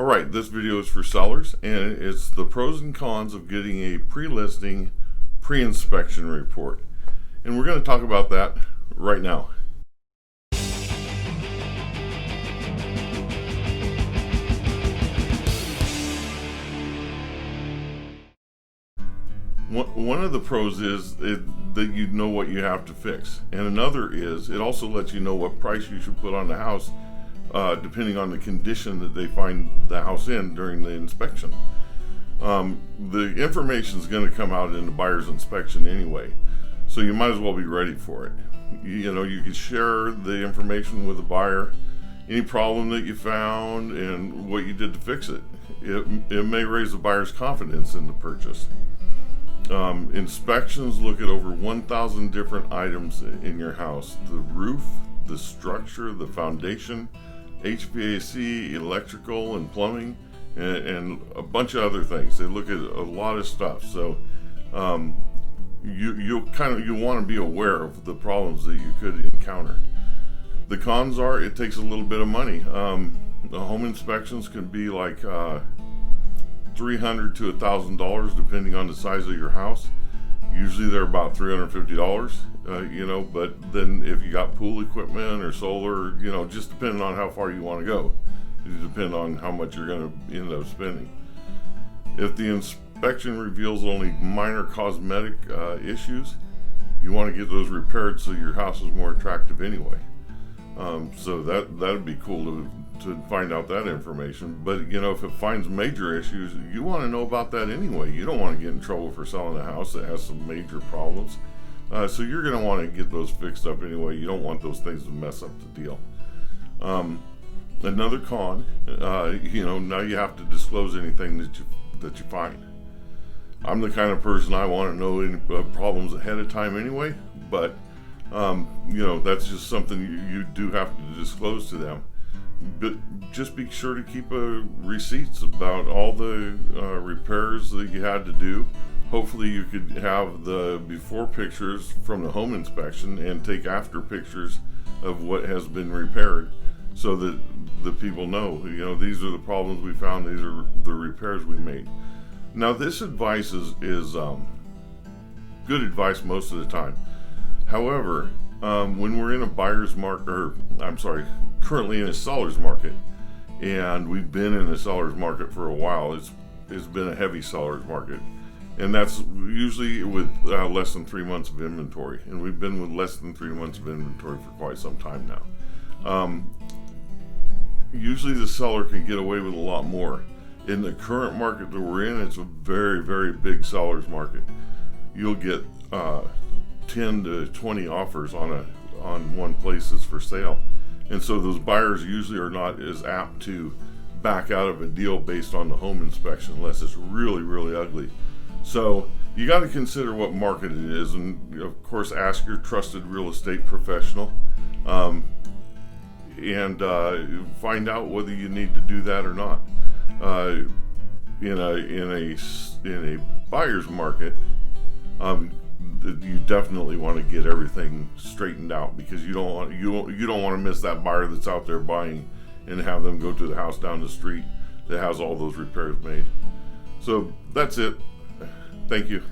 Alright, this video is for sellers, and it's the pros and cons of getting a pre-listing, pre-inspection report. And we're going to talk about that right now. One of the pros is that you know what you have to fix, and another is it also lets you know what price you should put on the house depending on the condition that they find the house in during the inspection. The information is going to come out in the buyer's inspection anyway, so you might as well be ready for it. You know, you can share the information with the buyer, any problem that you found and what you did to fix it. It may raise the buyer's confidence in the purchase. Inspections look at over 1,000 different items in your house: the roof, the structure, the foundation, HVAC, electrical and plumbing, and a bunch of other things. They look at a lot of stuff. So you want to be aware of the problems that you could encounter. The cons are it takes a little bit of money. The home inspections can be like $300 to $1,000 depending on the size of your house. Usually they're about $350, but then if you got pool equipment or solar, just depending on how far you want to go, it depends on how much you're going to end up spending. If the inspection reveals only minor cosmetic issues, you want to get those repaired so your house is more attractive anyway. So that'd be cool to find out that information. But if it finds major issues, you want to know about that anyway. You don't want to get in trouble for selling a house that has some major problems. So you're going to want to get those fixed up anyway. You don't want those things to mess up the deal. Another con, now you have to disclose anything that you find. I'm the kind of person I want to know any problems ahead of time anyway, but that's just something you do have to disclose to them. But just be sure to keep receipts about all the repairs that you had to do. Hopefully you could have the before pictures from the home inspection and take after pictures of what has been repaired, so that the people know, these are the problems we found, these are the repairs we made. Now this advice is good advice most of the time. However, when we're in a buyer's market, currently in a seller's market, and we've been in a seller's market for a while, it's been a heavy seller's market, and that's usually with less than 3 months of inventory, and we've been with less than 3 months of inventory for quite some time now. Usually the seller can get away with a lot more. In the current market that we're in, it's a very, very big seller's market. You'll get 10 to 20 offers on one place that's for sale, and so those buyers usually are not as apt to back out of a deal based on the home inspection unless it's really, really ugly. So you got to consider what market it is, and of course ask your trusted real estate professional and find out whether you need to do that or not. In a buyer's market, you definitely want to get everything straightened out, because you don't want to miss that buyer that's out there buying and have them go to the house down the street that has all those repairs made. So that's it. Thank you.